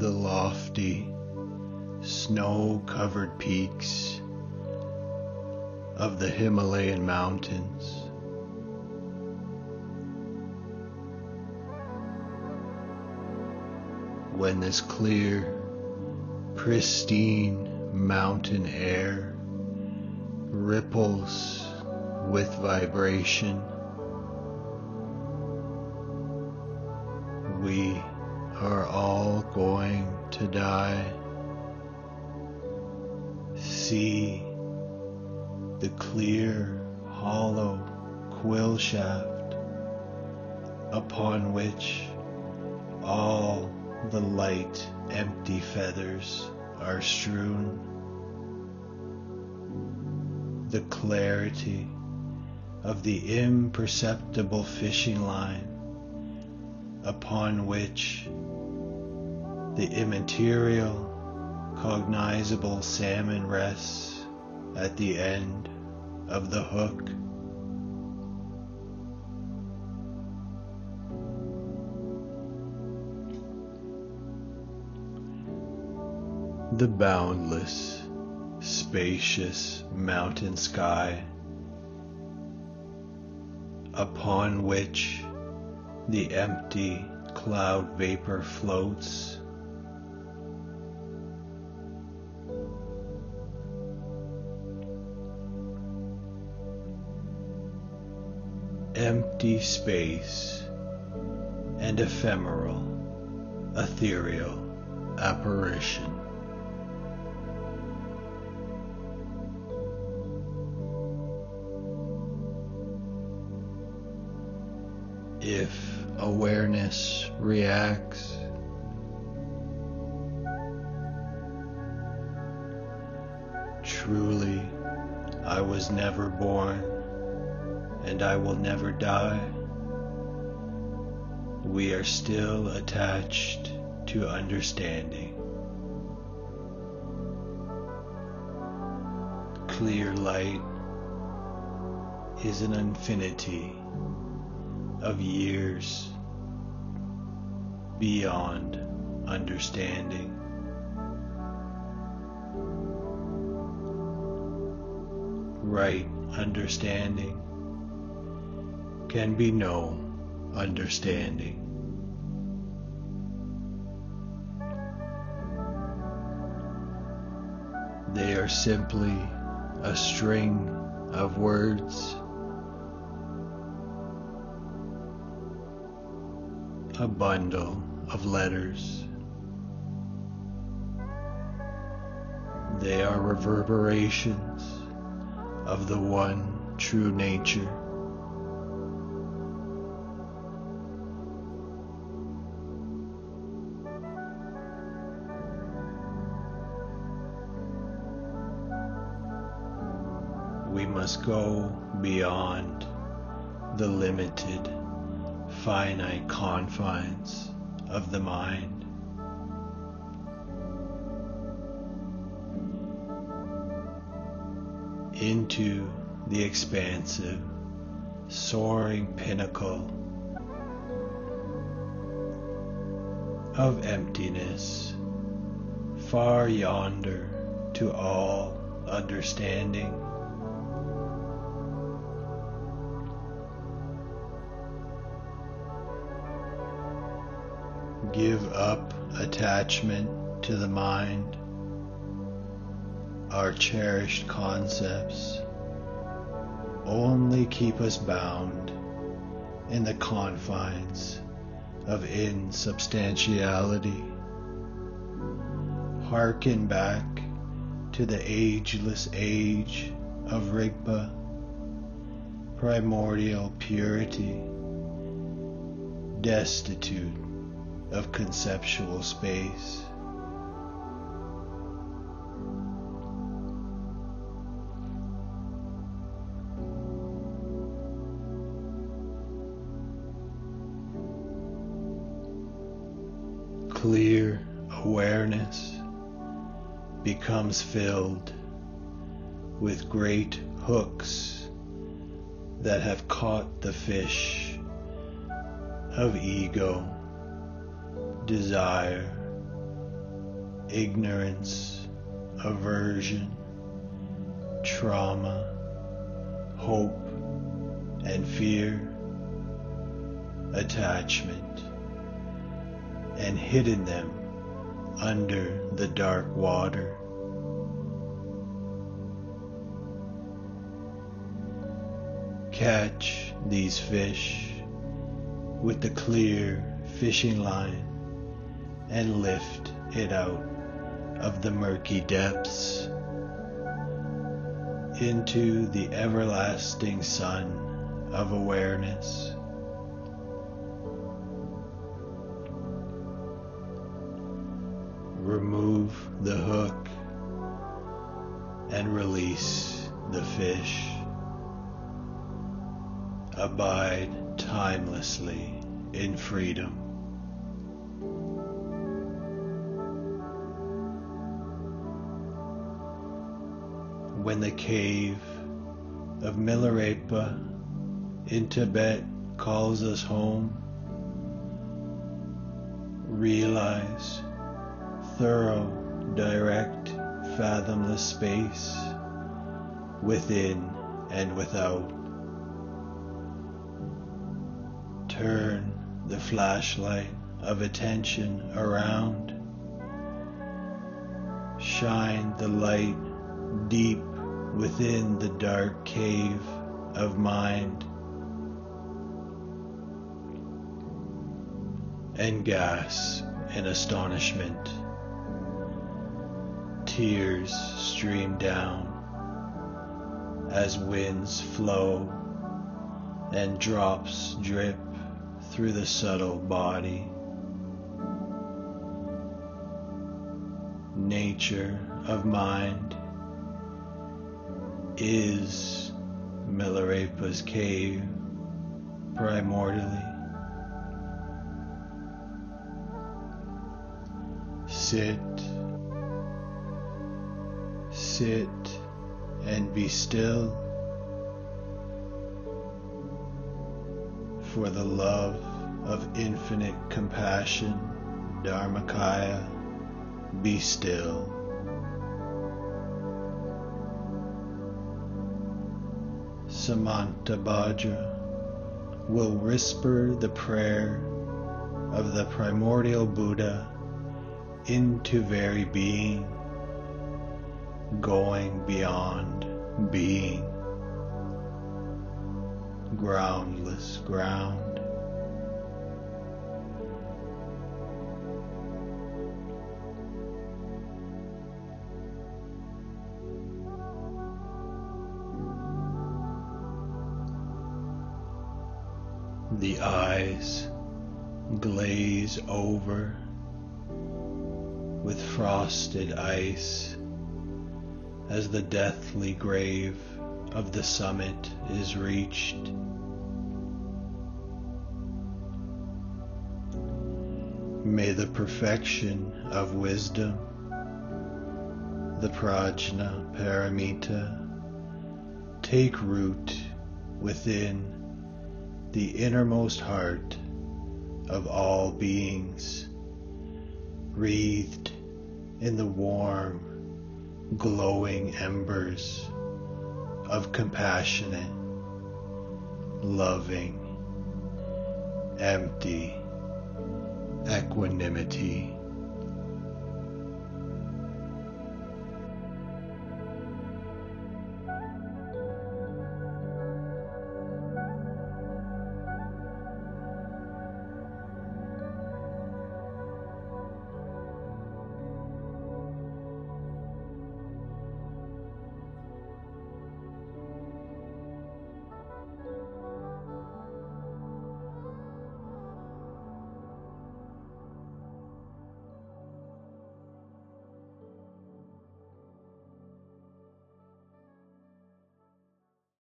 the lofty, snow-covered peaks of the Himalayan mountains. When this clear, pristine mountain air ripples with vibration, we are all going to die. See the clear, hollow quill shaft upon which all the light, empty feathers are strewn. The clarity of the imperceptible fishing line upon which the immaterial, cognizable salmon rests at the end of the hook. The boundless, spacious mountain sky upon which the empty cloud vapor floats. Empty space and ephemeral, ethereal apparition. If awareness reacts, truly, I was never born and I will never die. We are still attached to understanding. Clear light is an infinity of years beyond understanding. Right understanding can be no understanding. They are simply a string of words, a bundle of letters. They are reverberations of the one true nature. We must go beyond the limited, finite confines of the mind. Into the expansive, soaring pinnacle of emptiness, far yonder to all understanding. Give up attachment to the mind. Our cherished concepts only keep us bound in the confines of insubstantiality. Hearken back to the ageless age of Rigpa, primordial purity, destitute of conceptual space. Clear awareness becomes filled with great hooks that have caught the fish of ego, desire, ignorance, aversion, trauma, hope and fear, attachment, and hidden them under the dark water. Catch these fish with the clear fishing line and lift it out of the murky depths into the everlasting sun of awareness. Remove the hook and release the fish. Abide timelessly in freedom. When the cave of Milarepa in Tibet calls us home, realize thorough, direct, fathomless space within and without. Turn the flashlight of attention around. Shine the light deep within the dark cave of mind and gasp in astonishment. Tears stream down as winds flow and drops drip through the subtle body. Nature of mind is Milarepa's cave primordially. Sit and be still. For the love of infinite compassion, Dharmakaya, be still. Samantabhadra will whisper the prayer of the primordial Buddha into very being, going beyond being. Groundless ground. The eyes glaze over with frosted ice as the deathly grave of the summit is reached. May the perfection of wisdom, the prajna paramita, take root within the innermost heart of all beings, wreathed in the warm, glowing embers of compassionate, loving, empty equanimity.